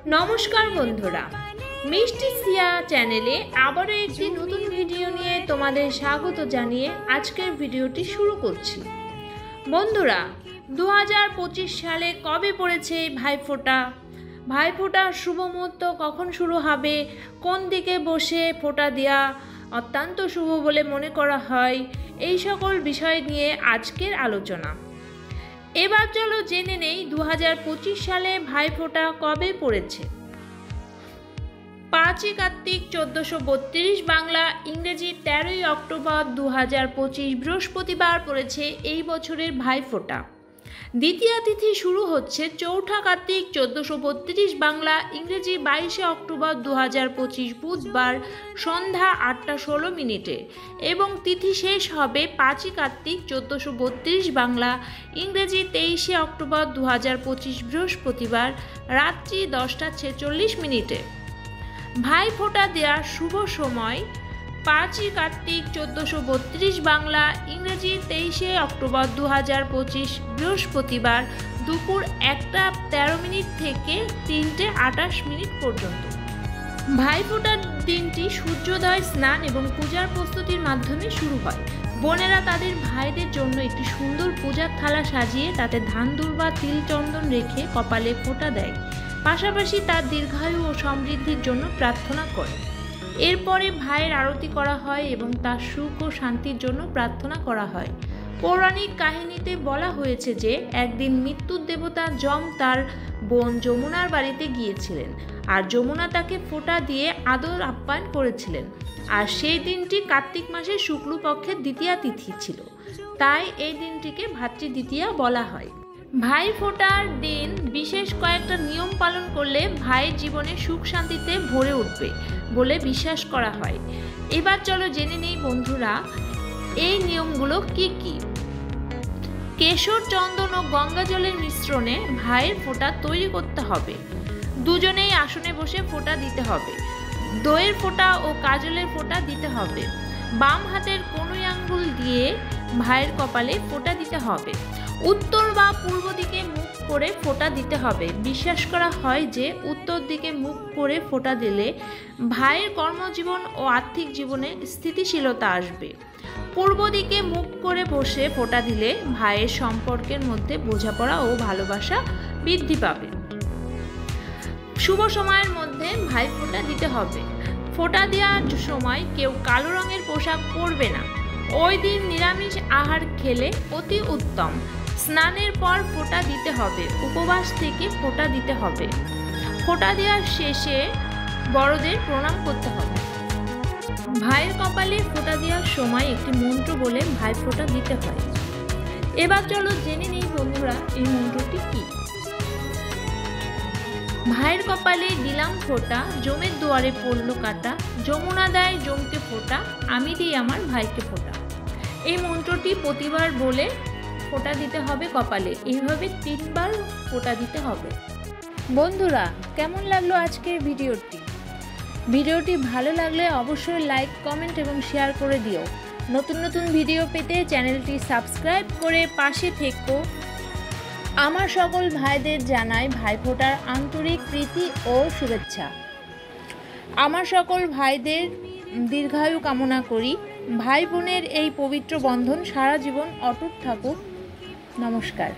নমস্কার বন্ধুরা, মিষ্টি সিয়া চ্যানেলে আবারও একটি নতুন ভিডিও নিয়ে তোমাদের স্বাগত জানিয়ে আজকের ভিডিওটি শুরু করছি। বন্ধুরা, 2025 সালে কবে পড়েছে ভাইফোঁটা? ভাইফোঁটার শুভ মুহূর্ত কখন শুরু হবে? কোন দিকে বসে ফোঁটা দেওয়া অত্যন্ত শুভ বলে মনে করা হয়? এই সকল বিষয় নিয়ে আজকের আলোচনা। এবার চলো জেনে নেই 2025 সালে ভাইফোঁটা কবে পড়েছে। 5ই কার্তিক 1432 বাংলা, ইংরেজি 13ই অক্টোবর 2025 বৃহস্পতিবার পড়েছে এই বছরের ভাইফোঁটা। দ্বিতীয়া তিথি শুরু হচ্ছে 4ঠা কার্তিক 1432 বাংলা, ইংরেজি 22শে অক্টোবর 2025 বুধবার সন্ধ্যা 8টা 16 মিনিটে এবং তিথি শেষ হবে 5ই কার্তিক 1432 বাংলা, ইংরেজি 23শে অক্টোবর 2025 বৃহস্পতিবার রাত্রি 10টা 46 মিনিটে। ভাইফোঁটা দেওয়ার শুভ সময় 5ই কার্তিক 1432 বাংলা, ইংরেজি 23শে অক্টোবর 2025 বৃহস্পতিবার দুপুর 1টা 13 মিনিট থেকে 3টে 28 মিনিট পর্যন্ত। ভাইফোঁটার দিনটি সূর্যোদয়, স্নান এবং পূজার প্রস্তুতির মাধ্যমে শুরু হয়। বোনেরা তাদের ভাইদের জন্য একটি সুন্দর পূজার থালা সাজিয়ে তাতে ধান দুর্বা তিল চন্দন রেখে কপালে ফোঁটা দেয়, পাশাপাশি তার দীর্ঘায়ু ও সমৃদ্ধির জন্য প্রার্থনা করে। এরপরে ভাইয়ের আরতি করা হয় এবং তার সুখ ও শান্তির জন্য প্রার্থনা করা হয়। পৌরাণিক কাহিনীতে বলা হয়েছে যে একদিন মৃত্যুর দেবতা যম তার বোন যমুনার বাড়িতে গিয়েছিলেন আর যমুনা তাকে ফোঁটা দিয়ে আদর আপ্যায়ন করেছিলেন। আর সেই দিনটি কার্তিক মাসের শুক্লপক্ষের দ্বিতীয়া তিথি ছিল, তাই এই দিনটিকে ভাতৃদ্বিতীয়া বলা হয়। ভাইফোঁটার দিন বিশেষ কয়েকটা নিয়ম পালন করলে ভাইয়ের জীবনে সুখ শান্তিতে ভরে উঠবে বলে বিশ্বাস করা হয়। এবার চলো জেনে নেই বন্ধুরা, এই নিয়মগুলো কি কি। কেশর, চন্দন ও গঙ্গা জলের মিশ্রণে ভাইয়ের ফোঁটা তৈরি করতে হবে। দুজনেই আসনে বসে ফোঁটা দিতে হবে। দইয়ের ফোঁটা ও কাজলের ফোঁটা দিতে হবে। বাম হাতের কনুই আঙ্গুল দিয়ে ভাইয়ের কপালে ফোঁটা দিতে হবে। উত্তর বা পূর্ব দিকে মুখ করে ফোঁটা দিতে হবে। বিশ্বাস করা হয় যে উত্তর দিকে মুখ করে ফোঁটা দিলে ভাইয়ের কর্মজীবন ও আর্থিক জীবনে স্থিতিশীলতা আসবে। পূর্ব দিকে মুখ করে বসে ফোঁটা দিলে ভাইয়ের সম্পর্কের মধ্যে বোঝাপড়া ও ভালোবাসা বৃদ্ধি পাবে। শুভ সময়ের মধ্যে ভাইফোঁটা দিতে হবে। ফোঁটা দেওয়ার সময় কেউ কালো রঙের পোশাক পরবে না। ওই দিন নিরামিষ আহার খেলে অতি উত্তম। স্নানের পর ফোঁটা দিতে হবে। উপবাস থেকে ফোঁটা দিতে হবে। ফোঁটা দেওয়ার শেষে বড়দের প্রণাম করতে হবে। ভাইয়ের কপালে ফোঁটা দেওয়ার সময় একটি মন্ত্র বলে ভাইফোঁটা দিতে হয়। এবার চলো জেনে নেই বন্ধুরা, এই মন্ত্রটি কি। ভাইয়ের কপালে দিলাম ফোঁটা, জমের দুয়ারে পড়লো কাটা, যমুনা দেয় জমকে ফোঁটা, আমি দিই আমার ভাইকে ফোঁটা। এই মন্ত্রটি প্রতিবার বলে ফোঁটা দিতে হবে কপালে। এইভাবে 3বার ফোঁটা দিতে হবে। বন্ধুরা, কেমন লাগলো আজকের ভিডিওটি ভালো লাগলে অবশ্যই লাইক, কমেন্ট এবং শেয়ার করে দিও। নতুন নতুন ভিডিও পেতে চ্যানেলটি সাবস্ক্রাইব করে পাশে থেকো। আমার সকল ভাইদের জানাই ভাইফোঁটার আন্তরিক প্রীতি ও শুভেচ্ছা। আমার সকল ভাইদের দীর্ঘায়ু কামনা করি। ভাই বোনের এই পবিত্র বন্ধন সারা জীবন অটুট থাকুক। নমস্কার।